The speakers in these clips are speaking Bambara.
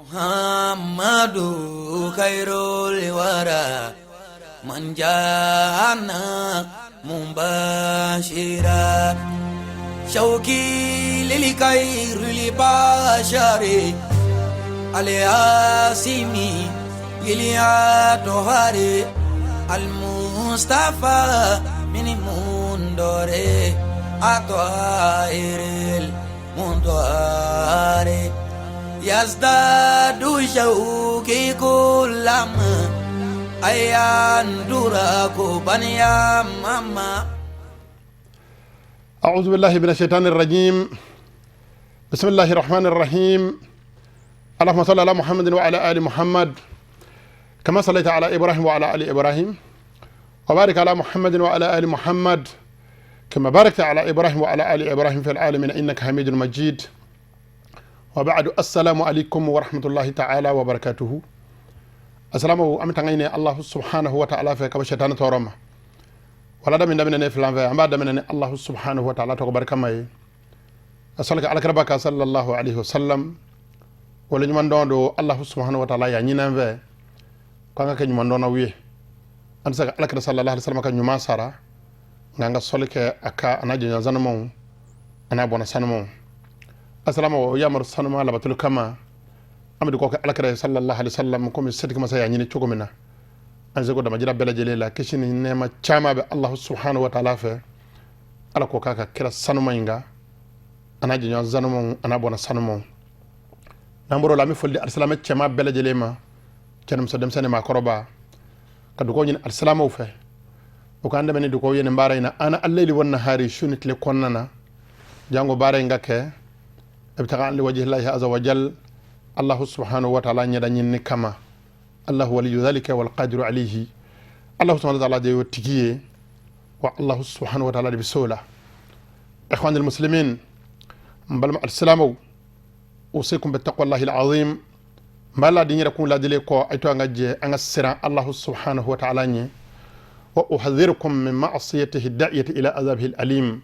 Muhammadu khairul wara man jana mumbashira shauki lil khairul bashari al-Yasimi Iliatohare Al-Mustafa min mundore Atohiril mundore Yazdadu shauki kulam Ayan duraku baniya mama. أعوذ بالله من الشيطان الرجيم. بسم الله الرحمن الرحيم. اللهم صل على محمد وعلى آل محمد كما صليت على إبراهيم وعلى آل إبراهيم وبارك على محمد وعلى آل محمد كما باركت على إبراهيم وعلى آل إبراهيم في العالمين إنك حميد مجيد. وبعد السلام عليكم ورحمة الله تعالى وبركاته. السلام عليكم الله سبحانه وتعالى في كما شيطان تورما ولا دم من فلان في أما دم الله سبحانه وتعالى تبارك ما أصلك على كربك صلى الله عليه وسلم wala nyuma ndondo Allah subhanahu wa ta'ala ya nyina ve kwanga ke nyuma ndona wi ansa alaka sallallahu alaihi wasallam ka nyuma sara nganga solike aka anaje nyazana mo ana bona sanmo assalamu wa yamar sanma la batul kama amadu ko alaka sallallahu alaihi wasallam ko mi sedika masa ya nyini chogomina anza ko dama jira bela jelela kishini nema chama be Allah subhanahu wa ta'ala fe ala ko kaka kira sanmo inga anaje nyazana mo ana bona sanmo namboro lami foldi arsalama cema bela jelema cenum so dem sene ma koroba kadu ko nyin arsalama fe o ko andame ni du ko yene mbarayna ana allayli wan nahari shunit le konnana jango bare ngake ibtaqa li wajhi llahi azza wa jal allah subhanahu wa ta'ala nyada nyin kama allah waliyu dhalika wal qadiru alayhi allah subhanahu wa ta'ala de yotigiye wa allah subhanahu wa ta'ala de bisola ikhwan al muslimin mbalma arsalama usikum bittaqwallahi alazim mala dinyira kun la dile ko ayto ngaje anga sira allah subhanahu wa ta'ala ni wa uhadhirukum min ma'siyatihi da'iyati ila azabihi alalim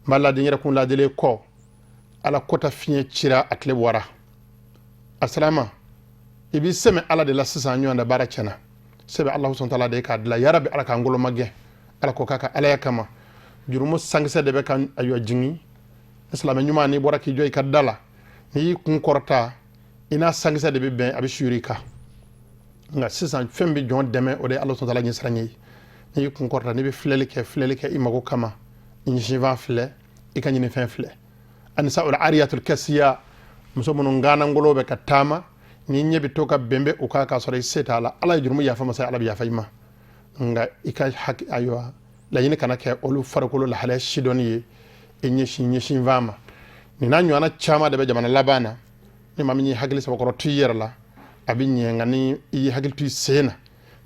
mala dinyira kun la dile ko ala kota fiye cira atle wara aslama ibi seme ala de la sisa nyonda barakena sebe allah subhanahu wa ta'ala de ka dila ya rabbi ala ka ngolo magge ala ko kaka ala yakama jurumo sangse de be kan ayo jingi islam nyuma ni boraki joy ka dala ni kun korta ina sangisa de be abi shurika nga sisan fembi jon deme o de Allah subhanahu wa ta'ala ni sranyi ni kun korta ni be flelike imago kama ni jiva fle ikany ni fen fle anisa ul ariyatul kasiya muso mun ngana ngolo be katama ni nyebi toka bembe o kaka sore seta ala jurmu ya fama sai ala ya fayma nga ika hak aywa la yini kana ke olu farakolo la hala shidoni enye shin vama ni nanyo ana chama de be jamana labana ni mamni hagli sa ko tiyera la abinye ngani yi hagli tu sena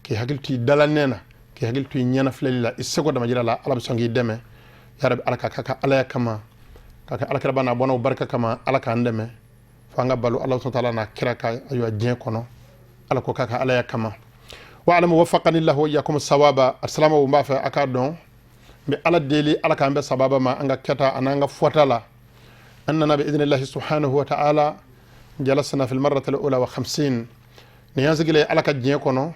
ke hagli tu dalanena ke hagli tu nyana flelila isego da majira la ala songi deme ya rabbi alaka kaka ala kama kaka alaka bana bona baraka kama alaka ndeme fanga balu allah subhanahu wa ta'ala na kiraka ayo jen kono ala ko kaka ala kama wa alamu waffaqani allah wa iyyakum sawaba assalamu wa mafa akadon be ala deli alaka ambe sababa ma anga keta ananga fotala أننا بإذن الله سبحانه وتعالى جلسنا في المرة الأولى و50 نيازق لي على كجيكونو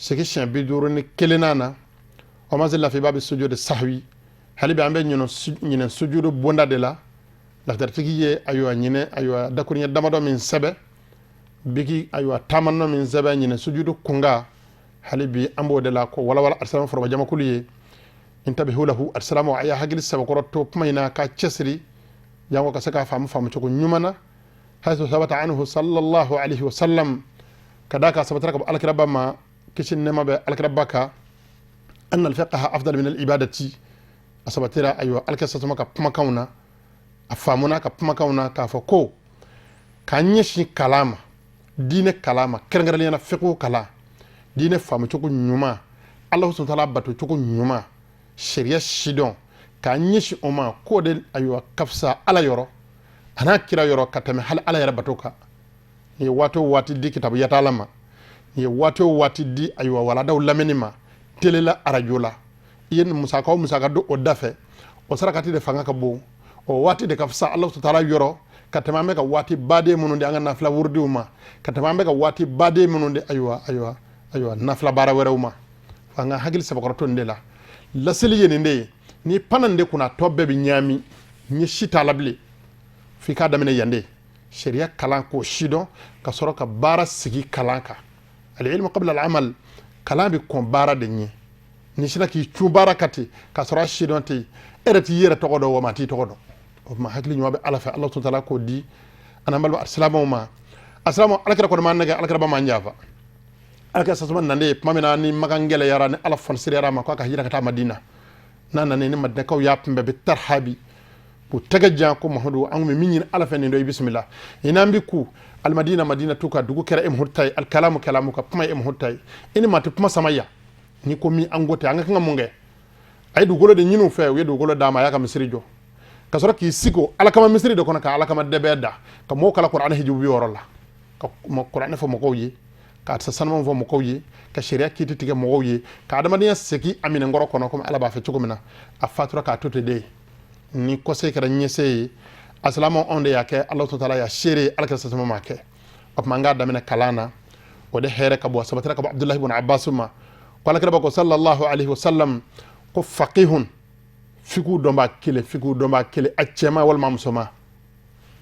سكيشن بدورن كلنانا وما زلنا في باب السجود السهوي هل بيعمل نين سجود بوندا دلا لقدر تيجي أيوة نين أيوة دكوني دمادو من سبع بيجي أيوة تامنو من سبع نين سجود كونغا هل بي أمبو دلا كو ولا أرسلام فرما جما كليه انتبهوا له أرسلام وعيا هجل السبقرات توب ماينا كاتشسري yango kasaka famu choko nyumana haythu sabata anhu sallallahu alayhi wa sallam kadaka sabataka al-kiraba ma kishin nema be al-kirabaka anna al-fiqha afdal min al-ibadati asabatira aywa al-kasatuma ka puma kauna afamuna ka puma kauna ka fako kanyeshi kalama dine kalama kerngara yana fiqhu kala dine famu choko nyuma allah subhanahu wa ta'ala batu choko nyuma sharia shidon ka nyishi oma ko de aywa kafsa ala yoro ana kira yoro katame hal ala yara batoka ni wato wati di kitabu yatalama ni wato wati di aywa wala daw lamenima telela arajola yen musaka do o dafe o sarakati de fanga ka bo o wati de kafsa Allah ta'ala yoro ka tɛmɛ an bɛ ka waati baden minnu di an ka nafila wurudiw ma ka tɛmɛ an bɛ ka waati baden minnu di ayiwa nafila baara wɛrɛw ma an ka hakili sabakɔrɔtɔ nin de la laseli ye nin de ye ni pana nin de kunna tɔ bɛɛ bɛ ɲaami n ye si t'a la bilen f'i k'a daminɛ yan de sariya kalan k'o sidɔn ka sɔrɔ ka baara sigi kalan kan al-ilmu qabla al-amal kalan bɛ kɔn baara de ɲɛ ni sera k'i cun baara ka ten ka sɔrɔ a sidɔn tɛ yen e yɛrɛ t'i yɛrɛ tɔgɔ dɔn wa maa t'i tɔgɔ dɔn o tuma hakili ɲuman bɛ ala fɛ ala subahanahu wa taala k'o di an balima alisilamɛw ma alakira kɔni m'an nɛgɛ alakira ba m'an janfa alakira sasuma nanden ye tuma min na ni makan gɛlɛyara ni ala fɔnisiriyara ma k'a ka hijira ka taa madina n'a nana ni madinakaw y'a kunbɛn bɛ tarhabi k'u tɛgɛ jan ko mamadu an kun bɛ min ɲini ala fɛ nin dɔ i bisimila i n'an bɛ ku alimadina madina tu ka dugu kɛra emhuru ta ye alikalamu kalamu ka kuma ye emhuru ta ye i ni maa tɛ kuma sama ya ni ko min an ko tɛ an ka kan ka mun kɛ a ye dugukolo de ɲini u fɛ u ye dugukolo d'a ma a y'a ka misiri jɔ ka sɔrɔ k'i sigi alakama misiri de kɔnɔ ka alakama dɛbɛ da ka mɔgɔw kala kuranɛ hijibu yɔrɔ la ka kuranɛ fɔ mɔgɔw ye ka sanumanw fɔ mɔgɔw ye ka sariya kiiti tigɛ mɔgɔw ye ka adamadenya segin a minɛnkɔrɔ kɔnɔ komi ala b'a fɛ cogo min na a fatura k'a to ten de ni kɔse kɛra ɲɛse ye asilamɛw anw de y'a kɛ ala taala y'a seere alakira sasama m'a kɛ o tuma an k'a daminɛ kalan na o de hɛrɛ ka bɔ a sabatira ka bɔ abdulahi ibn abbas ma ko alakira b'a ko sallallahu alaihi wasallam ko faqihun fiqhu dɔn b'a kelen a cɛma walima a musoma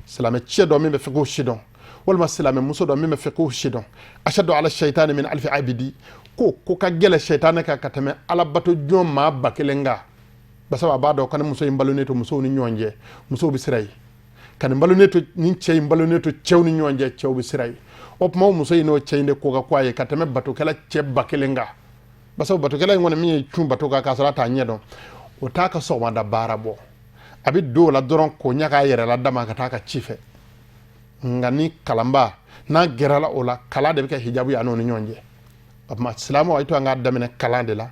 silamɛ cɛ dɔ min bɛ fiqhu sidɔn walima silamɛ muso dɔ min bɛ fiqhu sidɔn ashadu ala shaitani min alfi abidi ko ka gɛlɛ shaitani kan ka tɛmɛ ala bato jɔn maa ba kelen kan basabu a b'a dɔn ka ni muso in balonen to musow ni ɲɔgɔn cɛ musow bɛ sira ye ka nin balonen to ni cɛ in balonen to cɛw ni ɲɔgɔn cɛ cɛw bɛ sira ye o tuma o muso in n'o cɛ in de ko ka ko a ye ka tɛmɛ batokɛla cɛ ba kelen kan basabu batokɛla in kɔni min ye cun bato kan k'a sɔrɔ a t'a ɲɛ dɔn o t'a ka sɔgɔmada baara bɔ a bɛ don o la dɔrɔn k'o ɲɛ k'a yɛrɛ la dama ka taa ka ci fɛ nka ni kalanba n'a gɛrɛla o la kala de bɛ kɛ hijabu ye a n'o ni ɲɔgɔn cɛ o tuma silamɛw a ye to an k'a daminɛ kalan de la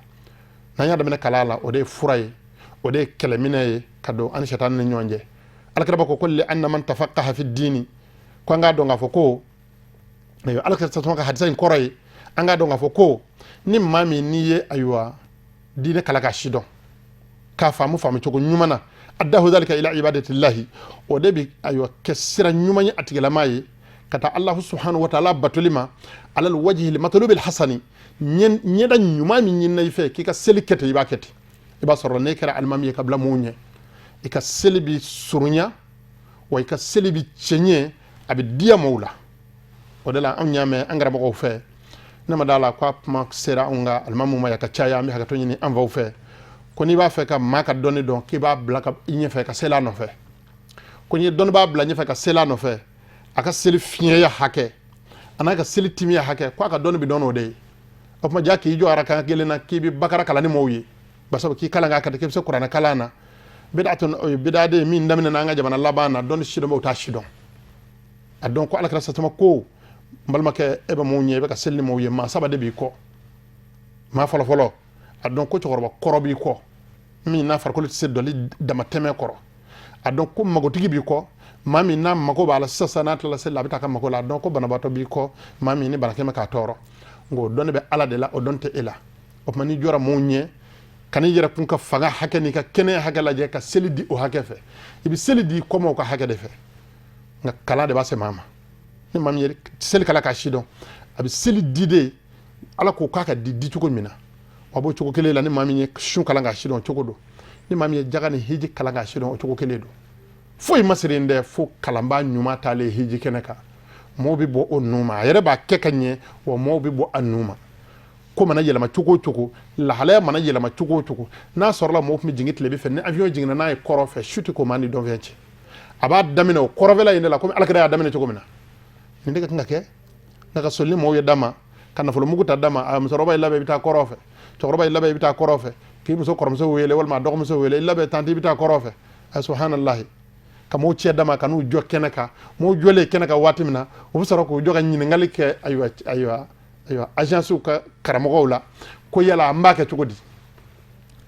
n'an y'a daminɛ kalan la o de ye fura ye o de ye kɛlɛminɛ ye ka don an ni sɛtani ni ɲɔgɔn cɛ alakira ko li anna man tafaqaha fi diini ko an k'a dɔn k'a fɔ ko alakira sasuma ka hadisa in kɔrɔ ye an k'a dɔn k'a fɔ ko ni maa min n'i ye ayiwa diinɛ kala ka sidɔn k'a faamu cogo ɲuman na addahu dhalika ila ibadatillahi o de bi ayiwa kɛ sira ɲuman ye a tigilama ye ka taa alahu subhanahu wa taala batoli ma alal wajhi l matlubi l hasani ɲɛda ɲuman min ɲinina i fɛ k'i ka seli kɛ ten i b'a kɛ ten i b'a sɔrɔ ne kɛra alimami ye ka bila mɔɔw ɲɛ i ka seli bi surunya wa i ka seli bi cɛɲɛ a bɛ diya mɔɔw la o de la anw y'a mɛn an karamɔgɔw fɛ ne ma d'a la ko a kuma sera anw ka alimamiw ma ya ka caya an bɛ hakɛto ɲini an faw fɛ ko n'i b'a fɛ ka maa ka dɔnni dɔn k'i b'a bila i ɲɛfɛ ka seli a nɔfɛ ko n'i ye dɔnni b'a bila ɲɛfɛ ka seli a nɔfɛ a ka seli fiɲɛya hakɛ a n'a ka seli timiya hakɛ ko a ka dɔnni bɛ dɔn o de ye o tuma ja k'i jɔ arakan kelen na k'i bɛ bakara kalan ni mɔɔw ye basabu k'i kalan k'a kɛ k'i bɛ se kuranɛ kalan na bida de ye min daminɛna an ka jamana laban na dɔnni sidɔnbaaw t'a sidɔn a dɔn ko alakira sasama ko n balimakɛ e bɛ mɔɔw ɲɛ i bɛ ka seli ni mɔɔw ye maa saba de b'i kɔ maa fɔlɔfɔlɔ a dɔn ko cɛkɔrɔba kɔrɔ b'i kɔ min n'a farikolo tɛ se dɔli damatɛmɛ kɔrɔ a dɔn ko magotigi b'i kɔ maa min n'a mago b'a la sisan n'a tilala seli la a bɛ taa ka mago la a dɔn ko banabaatɔ b'i kɔ maa min ni banakɛmɛ k'a tɔɔrɔ nka o dɔnni bɛ ala de la o dɔn tɛ e la o tuma n'i jɔra mɔɔw ɲɛ ka n'i yɛrɛ kun ka fanga hakɛ n'i ka kɛnɛya hakɛ lajɛ ka seli di o hakɛ fɛ i bɛ seli di kɔmɔw ka hakɛ de fɛ nka kalan de b'a se maa ma ni maa min ye seli kala k'a sidɔn a bɛ seli di de ala k'o k'a ka di cogo min na a b'o cogo kelen la ni maa min ye sun kalan k'a sidɔn cogo don ni maa min ye jaga ni hiji kalan k'a sidɔn o cogo kelen don foyi ma siren dɛ fo kalanbaa ɲuman taalen hiji kɛnɛ kan mɔɔw bɛ bɔ o nu ma a yɛrɛ b'a kɛ ka ɲɛ wa mɔɔw bɛ bɔ a nu ma ko mana yɛlɛma cogo o cogo lahalaya mana yɛlɛma cogo o cogo n'a sɔrɔla mɔɔw tun bɛ jigin tile fɛ ni avion jiginna n'a ye kɔrɔ fɛ su tɛ ko maa ni dɔnfɛn cɛ a b'a daminɛ o kɔrɔfɛla in de la komi alakira y'a daminɛ cogo min na nin de ka kan ka kɛ nka ka soli ni mɔɔw ye d'a ma ka nafolo mugu ta d'a ma a musokɔrɔba y'i labɛn i bɛ taa kɔrɔ fɛ cɛkɔrɔba y'i labɛn i bɛ taa kɔrɔ fɛ k'i muso kɔrɔmuso wele walima a dɔgɔmuso wele i labɛn tanti i bɛ taa kɔrɔ fɛ a subhanallahi ka mɔɔw cɛ d'a ma ka n'u jɔ kɛnɛ kan mɔɔw jɔlen kɛnɛ kan waati min na u bɛ sɔrɔ k'u jɔ ka ɲininkali kɛ ayiwa agencew ka karamɔgɔw la ko yala an b'a kɛ cogo di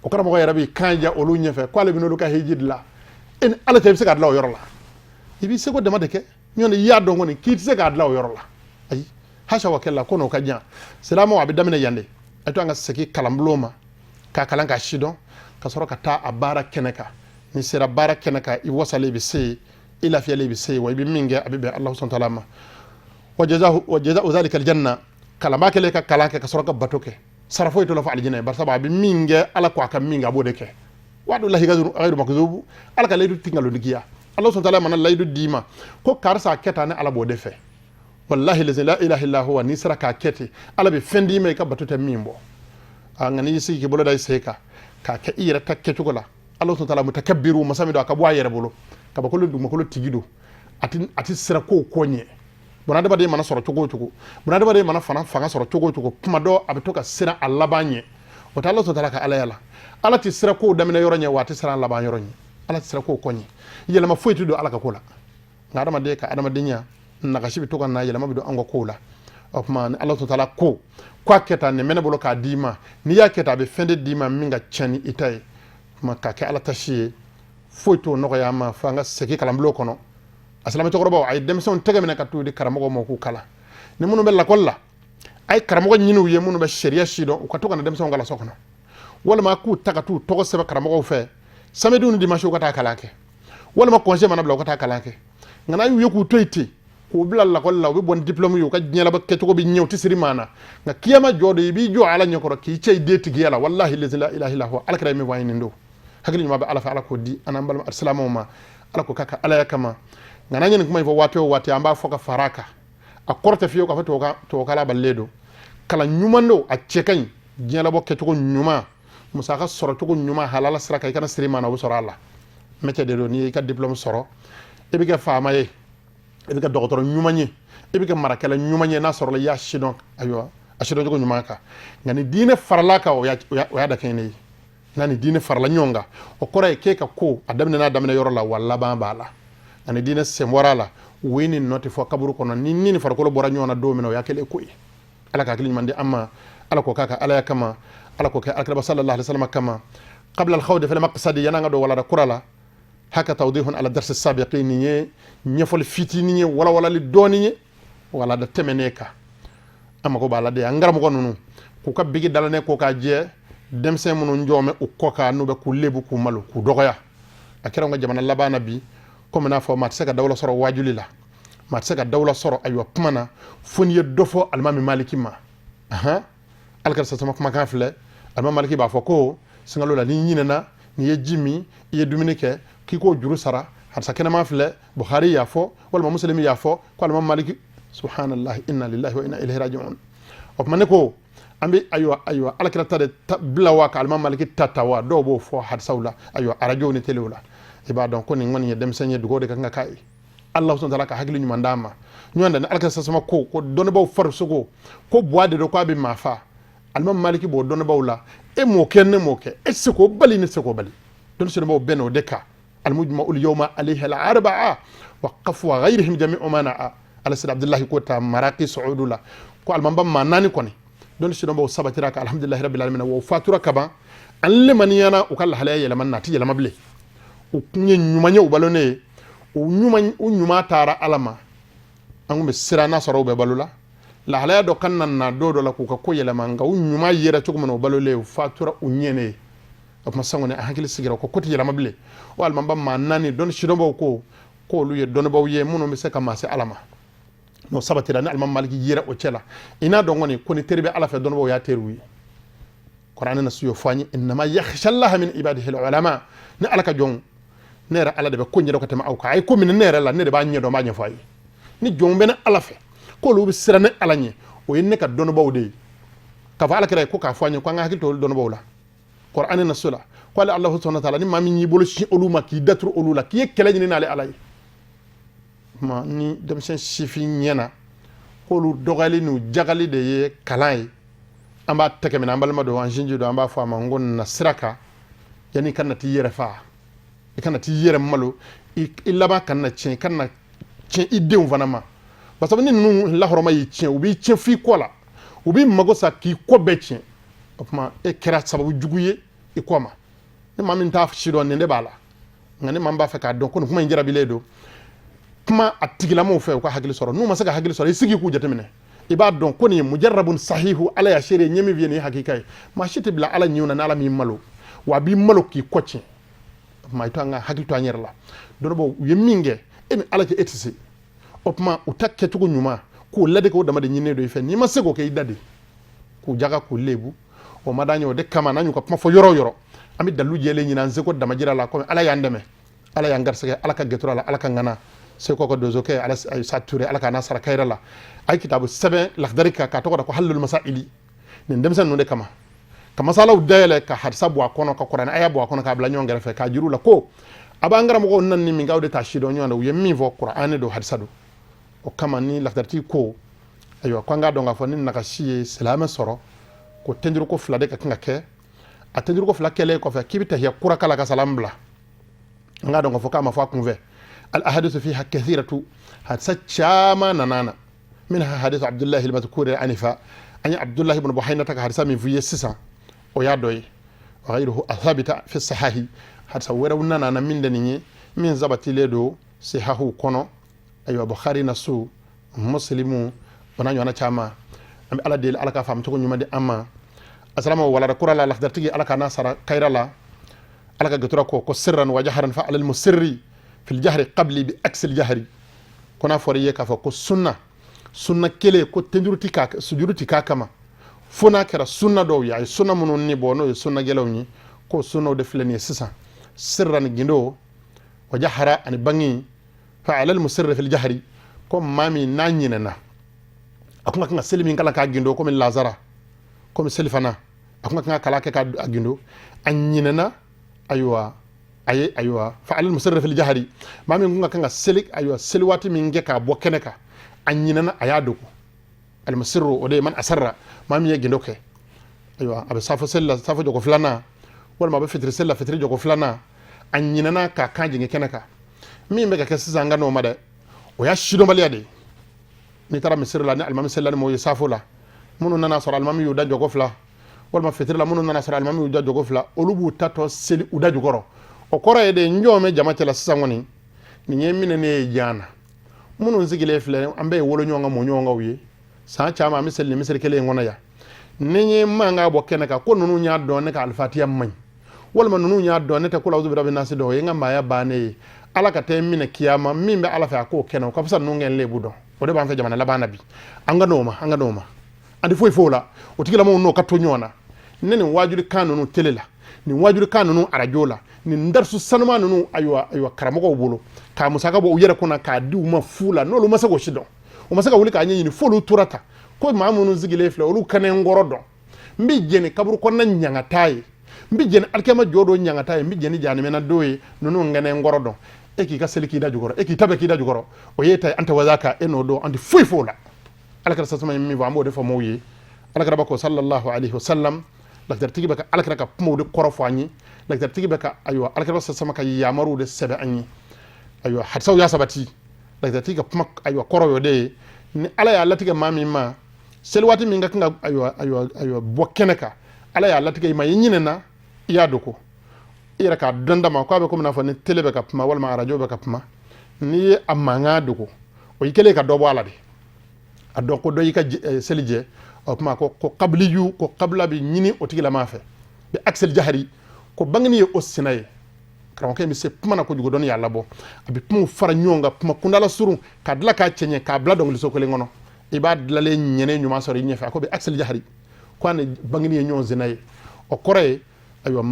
o karamɔgɔ yɛrɛ b'i kan ja olu ɲɛfɛ k'ale bɛ n'olu ka hiji dilan e ni ala cɛ i bɛ se k'a dilan o yɔrɔ la i b'i seko dama de kɛ ɲɔni i y'a dɔn kɔni k'i tɛ se k'a dilan o yɔrɔ la ayi hasha wa kɛla ko n'o ka jan silamɛw a bɛ daminɛ yan de a to an ka segin kalanbulon ma k'a kalan k'a sidɔn ka sɔrɔ ka taa a baara kɛnɛ kan ni sera baara kɛnɛ kan i wasalen bɛ se ila fi alibi sey wa bi minge abibe Allah subhanahu wa ta'ala ma wajaza'u dhalika aljanna kala ma kele ka kala ke ka soroka batoke sarafo to la fa aljanna bar saba bi minge ala ko aka minge abode ke wadu lahi ghayru makzubu ala ka laydu tingalo digiya Allah subhanahu wa ta'ala man laydu dima ko karsa keta ne ala bode fe wallahi la ilaha illa huwa ni saraka kete ala be fendi me ka batote mimbo ngani yisi ke bolo dai seka ka ka ira takke tugola Allah subhanahu wa ta'ala mutakabbiru masami do aka bo ayere bolo ka bakolo dum makolo tigido ati sira ko konye bona daba de mana soro cogo bona daba de mana fanga soro cogo kuma do abetoka sira Allah banye o ta Allah subhanahu wa ta'ala ka ala yala ala ti sira ko damina yoronye wati sira Allah ban yoronye ala ti sira ko konye yela ma foyti do ala ka kola ngada de ka adama dinya naga shibi to kan na yela ma bido ango kola of man Allah subhanahu wa ta'ala ko kwa keta ne mene bolo ka dima ni ya keta be fende dima minga chani itai ma ka ke ala tashiye foyto no ya ma fanga seki kalam blo kono aslama to robo ay dem son tege mena ka tudi karamo mo ku kala ni munu bella kolla ay karamo nyinu ye munu be sharia shido ko to kana dem son gala sokono wala ma ku takatu to ko sebe karamo fe samedu ni dimasho ko ta kala ke wala ma congé mana bla ko ta kala ke ngana yu yoku toyti ko bla la kolla be bon diplôme yu ka nyela ba ke to ko bi nyewti siri mana nga kiyama jodo bi jo ala nyokoro ki cey deti gi yala wallahi la ilaha illa huwa alkara mi wayni ndo hakili ma ba ala fa ala ko di anam bal assalamu ma ala ko kaka ala yakama ngana nyen kuma ifo wati amba foka faraka a korte fiyo ka to kala balledo kala nyumando a cekan nyela bo ke to nyuma musaka soro to nyuma halala sraka kana siri mana wo soro ala mete de do ni ka diplôme soro e bi ga fama ye e bi ga docteur nyuma ni e bi ga marakala nyuma ni na soro la ya shidon ayo a shidon to nyuma ka ngani dine farlaka o ya da kene nani dine farla nyonga o kora ke ka ko adamna yoro la walla ba bala ani dine semorala wini noti fo kaburu kono ni farko bora nyona do mino yakele ko ala ka kilin mande amma ala ko kaka ala kama ala ko ka alkaba sallallahu alaihi wasallam kama qabla al khawd fi al maqsad yana ngado wala da kurala haka tawdihun ala dars as-sabiqin ni nyefol fitini ni wala li doni wala da temeneka amma ko bala de ngaram ko nunu ku ka bigi dalane ko ka je demse munu njome u koka nube ku lebu ku malu ku dogoya akira nga jamana labana bi comme na fo mat seka dawla soro wajulila mat seka dawla soro aywa pmana foniye dofo almami maliki ma aha alkar sa sama kuma kafle almami maliki ba fo ko singalo la ni nyinena ni ye jimi ye dominike kiko juru sara har sakena ma fle bukhari ya fo wal muslim ya fo ko almami maliki subhanallah inna lillahi wa inna ilayhi raji'un of maneko ambi aywa alakira tade bila waka almam maliki tatawa do bo fo had sawla aywa arajo ni telewla iba donc ko ni ngani dem sanye dugo de ka kai Allah subhanahu wa ta'ala ka hagli nyuma ndama nyonda ne alakira sama ko don bo far sugo ko boade do ko abi mafa almam maliki bo don bawla e mo ken mo ke e siko bali ni siko bali don so bo beno deka almujma ul yawma alayhi al arba'a wa qafwa ghayrihim jami'u mana ala sir abdullah ko ta maraqi saudula ko almam bam manani koni don shi don ba sabatira ka alhamdulillah rabbil alamin wa fatura kaba an lemani yana o kala halaya yela manna ti yela mable o kunye nyuma nye o balone o nyuma tara alama an be sira na soro be balula la halaya do kannan na do la ko ko yela manga o nyuma yera to ko no balole o fatura o nyene o ma sangone a hankili sigira ko koti yela mable o alman ba manani don shi don ba ko lu ye don ba ye muno mi se ka ma se alama no sabatira ni almam maliki yira o cela ina do ngoni koni terbe ala fe don bo ya terwi qur'an na suyo fani inma yakhsha allah min ibadihi alulama ni alaka jong nera ala de be ko nyedo ko tema awka ay ko min nera la ne de ba nyedo ma nyafayi ni jong ben ala fe ko lu bi sirane ala nye o yenne ka don bo de ka fa ala kare ko ka fani ko nga hakil to don bo la qur'an na sula ko ala allah subhanahu wa ta'ala ni mami nyi bolo shi oluma ki datru olula ki kele ni na ala ma ni dem sen sifi nyena ko lu dogali nu jagali de ye kalai amba teke mina ambal ma do anjinju do amba fa ma ngon na siraka yani kan na ti yere fa e kan na ti yere malo illa ba kan na chen ide on vanama parce que ni nu la horoma yi chen ubi chen fi kola ubi mago sa ki ko be chen ma e kera sababu juguye e koma ni mamin ta fi do ne de bala ngani mamba fa ka do ko kuma njira biledo kuma atigila mo fe ko hagili soro nu masaka hagili soro sigi ku jatemine iba don ko ni mujarrabun sahihu ala ya shere nyemi vieni hakikai ma shite bila ala nyuna na ala mi malo wa bi malo ki kochi ma ito nga hagili to anyerla don bo yeminge en ala ke etisi opma utakke tugo nyuma ko lade ko dama de nyine do ife ni ma sego ke idade ko jaga ko lebu o madanyo de kama nanyu ko fo yoro ami dalu jele nyina nzeko dama jira la ko ala yandeme ala yangar sege ala ka getura la ala ka ngana sai ko dozo ke ala ay sature ala ka nasara kayra la ay kitabu 7 lakdarika ka to ko halul masaili ni ndem san no de kama sala udele ka hadsa bo akono ka qur'an aya bo akono ka bla nyongere fe ka jiru la ko abangara mo nan ni mi ngawde ta shido nyonda yemmi vo qur'an do hadsa do o kama ni lakdarti ko ayo ko nga do nga fo ni naka shiye salama soro ko tendiru ko flade ka kinga ke a tendiru ko flakele ko fe kibita ya qura kala ka salambla nga do nga fo kama fo kunve al ahadith fiha kathiratu hadsa chama nanana منها حديث عبد الله المذكور عنفا أن عبد الله بن بحينة حدث من في السسا ويادوي وغيره الثابت في الصحاح حدث ورونا أنا من دنيا من زبط لدو صحاح كونو أيوة بخاري نسو مسلمو ونحن أنا شاما على ديل على كفام تكون يوم دي أما السلام ولا ركورا لا لخدرتي على كناصر كيرالا على كجتورا كو سرا وجهرا فعل المسر في الجهر قبل بأكس الجهر كنا فريق كفو سنة sunna kele ko tenjuruti ka sujuruti ka kama fona kera sunna do ya sunna munon ni bono sunna gelawni ko sunna de fleni sisa sirran gindo wa jahara an bangi fa ala al musirr fil jahri ko mami nanyina na akuma kan selimi kala ka gindo ko min lazara ko min selifana akuma kan kala ka gindo anyina na aywa aywa fa ala al musirr fil jahri mami ngunga kan selik aywa selwati min ngeka bo keneka anyinana ayaduko almusirru ode man asarra mami ye gindoke aywa abe safo sella safo jogo flana wala mabe fitri sella fitri jogo flana anyinana ka kanji nge kenaka mi mbe ka sisa ngano made o ya shido maliade ni tara misir la ni almami sella mo yesafo la munu nana sora almami yuda jogo fla wala ma fitri la munu nana sora almami yuda jogo fla olubu tato seli uda jogoro o koro ede njome jamate la sisa ngoni ni nyemine ne jana munun zigile fle ambe wolo nyonga mo nyonga wiye sa chama misel ni misel kele ngona ya nenye manga bo kenaka ko nunu nya do ne ka alfatiya man wala man nunu nya do ne ta kula uzu rabbi nasi do yenga maya bane ala ka te mine kiyama mimbe ala fa ko kenaka ko fasa nungen lebu do o de ban fe jamana labana bi anga noma andi foi fola o tigila mo no ka to nyona nene wajuri kanunu telela ni wajuri kanunu arajola ni ndarsu sanuma nunu aywa karamogo bolo ka musaka bo uyere kuna ka di uma fula no lu masako shido o masaka wuli ka nyi ni folu turata ko mamunu zigile fle olu kane ngorodo mbi jeni kaburu ko na nyanga tay mbi jeni alkema jodo nyanga tay mbi jeni jani mena doye nunu ngene ngorodo eki ka seliki da jugoro eki tabe ki da jugoro o yeta anta wazaka eno do andi foi fola alakara sasuma mi wa mo de fo moyi alakara bako sallallahu alaihi wasallam lakdar tigi baka alakara ka pumo de korofo anyi lakdar tigi baka aywa alakara sasama ka yamaru de sebe anyi aywa hatsaw ya sabati lakdar tigi puma aywa koroyo de ni ala ya latiga mami ma selwati minga kanga aywa bokeneka ala ya latiga ma yinyina ya doko ira ka dandama ko be ko na fa ni telebe ka puma wala ma radio be ka puma ni amanga doko o yikele ka dobo ala de adoko do yika selije o puma ko qabliyu ko qabla bi nyini o tigila ma fe bi aksel jahri ko bangni o sinaye karam kay mi se puma na ko jugo don yalla bo abi puma fara nyonga puma kundala surun ka dla ka cenye ka bla dong li sokole ngono ibad la le nyene nyuma sori nyefa ko bi aksel jahri ko an bangni nyon zinaye o kore aywa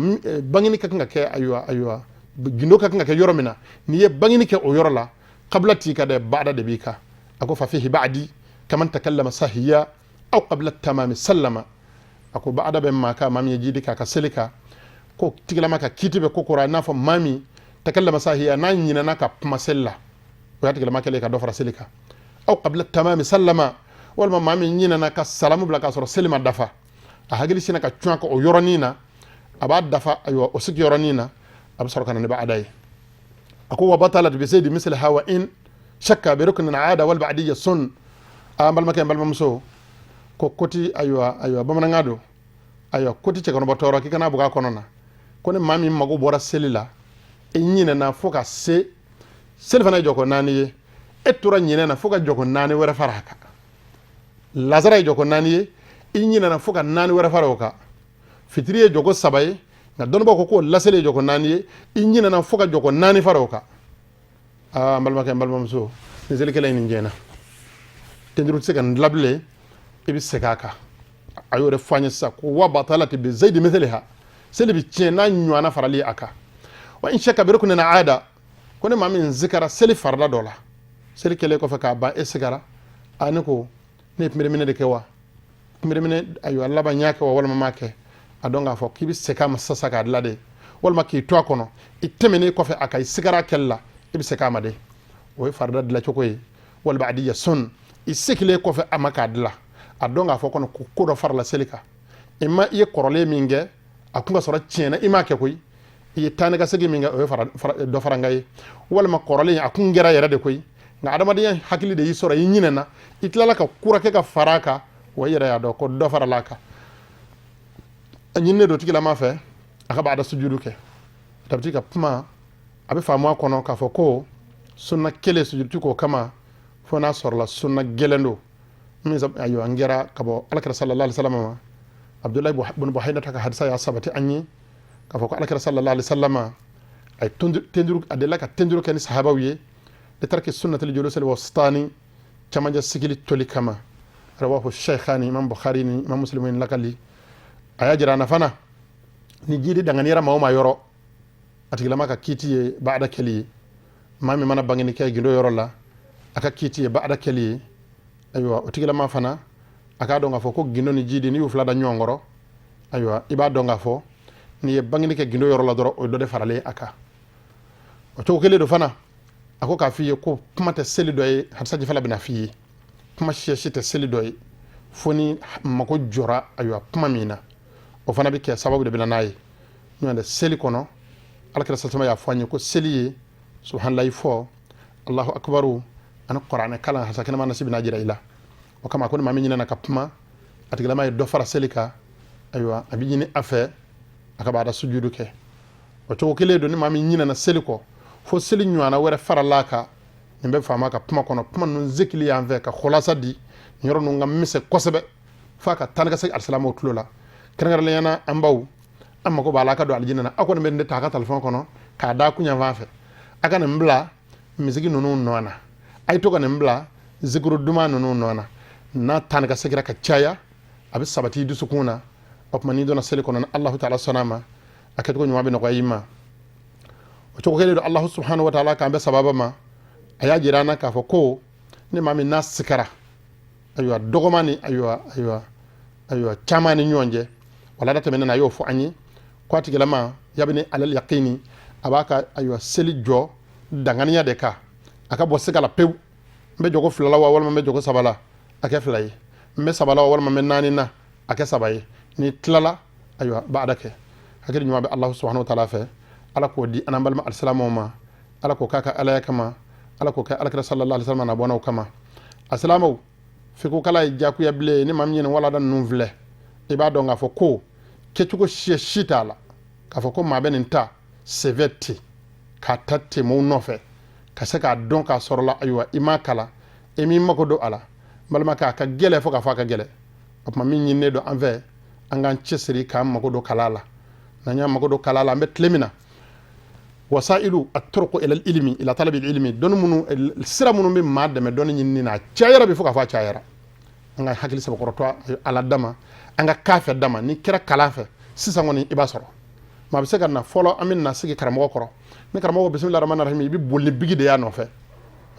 bangini ka nga ke aywa gindo ka nga ke yoromina ni ye bangini ke o yorola qabla ti ka de ba'da de bika ako fa fihi ba'di kaman takallama sahiya aw qabla tamam sallama ako ba'da be maka mami yidi ka selika ko tigala maka kitibe ko qur'ana fa mami takallama sahiya nan nyina naka masella o ya tigala maka le ka do fara selika aw qabla tamam sallama wal mami nyina naka salamu bla ka soro selima dafa a hagili sina ka tuan ko o yoronina abad dafa aywa o sik yoronina absar kana ne ba'dai ako wa batalat bi sayyid misl hawa in shakka bi rukn al-aada wal ba'diyya sun amal makay bal mamso ko koti aywa bamana ngado aywa koti ce kono batoro ki kana buga kono na kone mami mago bora selila e nyina na foka se selfana joko nani e tura nyina na foka joko nani wara faraka lazara joko nani e nyina na foka nani wara faraka fitiriye jogo sabaye na don ba ko lasele jogo nani inyina na foka jogo nani faroka mbalma ke mbalma muso ni seli kala ni jena tendru se kan lable ibi sekaka ayo de fanya sa ko wa batalati bi zaid mithliha seli bi cena nywana farali aka wa in shaka birku na ada ko ne mamin zikara seli farda dola seli kele ko fa ka ba esigara aniko ne pimire mine de kewa pimire mine ayo Allah ba nyaka wa wala mamake adonga fo kibi seka masasa ka lade wal maki to kono itemene ko fa akai sigara kella ibi seka made o farda dila chokoy wal ba'diya sun isikile ko fa amaka dila adonga fo kono ko do farla selika imma iye korole minge akunga sora tiena ima ke koy iye tanaga segi minga o fara do farangay wal ma korole akungera yere de koy nga adama de hakili de yisora yinyina itlala ka kura ke ka faraka wa yere ya do ko do faralaka anyine do tikila ma fe aka baada sujudu ke tabti ka puma abe famu kono ka foko sunna kele sujudu ko kama fona sorla sunna gelendo min zab ayo angera kabo alakara sallallahu alaihi wasallam abdullah ibn buhayna taka hadisa ya sabati anyi ka foko alakara sallallahu alaihi wasallam ay tenduru adela ka tenduru ken sahabawiye de tarki sunnat al julus al wastani chamanja sigili toli kama rawahu shaykhani imam bukhari ni imam muslimin lakali aya jira na fana ni jidi danganira mawma yoro atigila maka kitiye baada keli mami mana bangini kay gindo yoro la aka kitiye baada keli aywa otigila ma fana aka donga fo ko gindo ni jidi ni ufla da nyongoro aywa iba donga fo ni bangini kay gindo yoro la doro o do de farale aka o to kele do fana ako ka fiye ko kuma ta seli doy hadsa fala bina fiye kuma shi ta seli doy foni mako jora aywa kuma mina o fana bi ke sababu de bina nayi nyande seli kono alakira sallallahu ya fanyi ko seli subhanallahi fo allahu akbaru an qur'ana kala hasa kana man nasibina jira ila o kama ko mami nyina kapma atigala may do fara selika aywa abi nyini afa aka bada sujudu ke o to kele do ni mami nyina na seliko fo seli nywana wara fara laka nimbe fama ka puma kono puma nun zikili ya anve ka khulasa di nyoro no ngam mise kosebe faka tanaga sai assalamu tulola kengar le yana ambaw amma ko bala ka do aljina na akon mbende ta ka telefon kono ka da kunya vafe aka ne mbla misigi nunu nona ay to ka ne mbla zikru duma nunu nona na tanaga sekira ka chaya abi sabati du sukuna opmani do na seli kono Allah ta'ala sanama akat ko nyuma be no yima o to ko kele do Allah subhanahu wa ta'ala ka be sababa ma aya jirana ka fo ko ni mami nas sikara aywa dogomani aywa chamani nyonje wala data menena yo fo anyi kwati gelama yabini alal yaqini abaka aywa seli jo danganiya de ka aka bo sigala pew mbe jogo flala wala mbe jogo sabala aka flay mbe sabala wala mbe nani na aka sabay ni tlala aywa baadake hakiri nyuma be Allah subhanahu wa ta'ala fe ala ko di anambal ma assalamu ma ala ko kaka ala kama ala ko ka alakira sallallahu alaihi wasallam na bona kama assalamu fi ko kala jaku ya ble ni mam nyene wala dan nun vle iba donga fo ko ketuko shitala ka fo ko mabenin ta seveti ka tatte mo nofe ka saka don ka sorla aywa ima kala emi mako do ala malma ka gele fo ka fa ka gele ma min nyine do anve angan chesri ka mako do kalala nanya mako do kalala mbet lemina wasailu at-turq ila al-ilmi ila talab al-ilmi don munu sira munu be madame don nyinni na chayara bi fuka fa chayara nga hakili sab ko to ala dama anga kafe dama ni kira kalafe sisa ngoni ibasoro ma be sega na folo amin na sigi karamo ko ni karamo bismillahir rahmanir rahim bi bolli bigi de ya no fe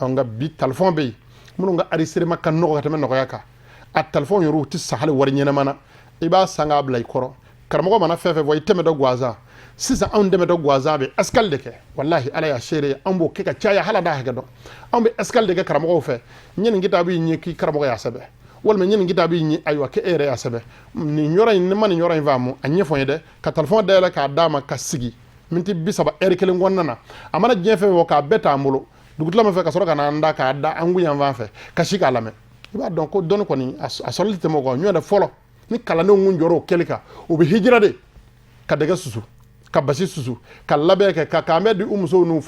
nga bi telephone be munu nga arisire makka no ko tamen no ko yaka at telephone yoru ti sahal war nyena mana iba sanga blay koro karamo mana fefe voy teme do gwaza sisa an deme do gwaza be askal deke wallahi ala ya shere an bo keka chaya hala da hega do an be askal deke karamo fe nyen ngita bi nyi ki karamo ya sabe wal me nyen ngita bi nyi aywa ke ere ya sabe ni nyora ni man nyora vamu anye fonde ka telephone de la ka dama ka sigi minti bisaba ere kele ngonna amana jefe wo ka beta ambulo dugutla ma fe ka soroka na nda ka da angu yan va fe ka shika lame iba donc don ko ni asolite mo go nyoda folo ni kala no ngunjoro kelika obi hijira de ka daga susu ka basi susu ka labe ka kambe di umuso nu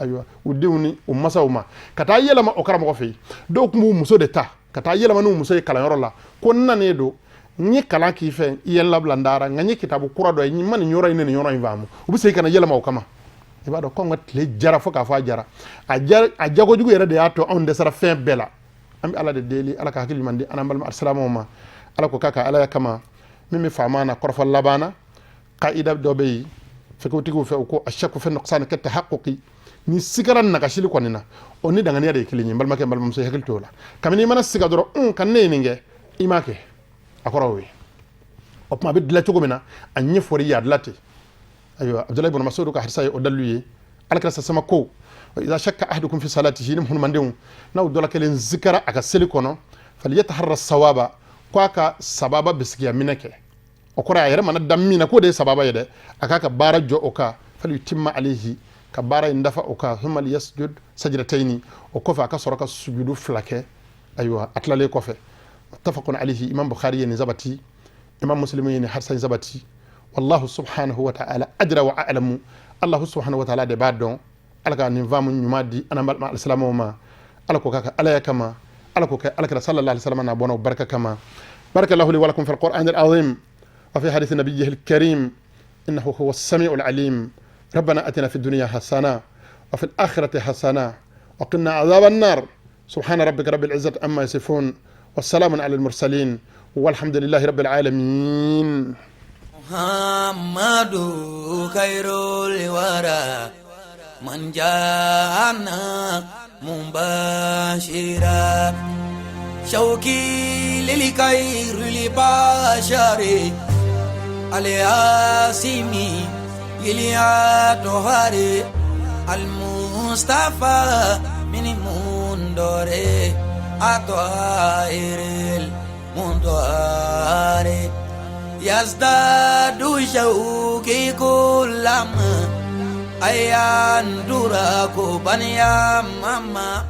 aywa udiwni umasa uma ka ta yela ma okara mo fe do ko muso de ta ka ta yela ma nu muso e kala yoro la ko nane do ni kala ki fe yella blandara ngani kitabu kura do ni man nyoro ine nyoro invamu ubi se kana yela ma okama iba do kongo le jara fo ka fa jara a jago jugo yere de yato on de sara fin bela ambi ala de deli ala ka hakili mandi anambal assalamu ma ala ko kaka ala kama mimi famana korfa labana qaida do be feko tigo fe ko ashakku fi nuqsan ka tahaqquqi ni sigaran na kashili konina oni daga ne da kilini balma ke balma so hakil tola kamini mana siga doro kan ne ninge imake akorowe opma be dila tugo mina anyi fori ya dlati ayo abdullah ibn mas'ud ka hadisa o daluye alkara sama ko idha shakka ahadukum fi salatihi nim hun mandeu na dola kelen zikara aka seli kono falyataharra sawaba kwaka sababa biskiya minake okora yare mana dammina ko de sababa yede akaka bara jo oka falyutimma alayhi ka bara indafa oka humal yasjud sajdataini o kofa ka soraka sujudu flake aywa atlale kofe muttafaqun alayhi imam bukhari ni zabati imam muslim ni harsa zabati wallahu subhanahu wa ta'ala ajra wa a'lamu allah subhanahu wa ta'ala de badon alaka ni vamu nyumadi anambal ma alislamu ma alako kaka alaya kama alako ka alaka sallallahu alaihi wasallam na bona baraka kama barakallahu li wa lakum fil qur'an al-azim wa fi hadith nabiyhi al-karim innahu huwa as-sami'u al-alim ربنا أتنا في الدنيا حسنة وفي الآخرة حسنة وقنا عذاب النار سبحان ربك رب العزة أما يصفون والسلام على المرسلين والحمد لله رب العالمين محمد خير الورى من جاءنا مباشرا شوقي للخير لبشر الياسمي إليا توهاري المصطفى من مندوري أطهير المندوري يزداد شوقي كلما أيان دراكو بنيا ماما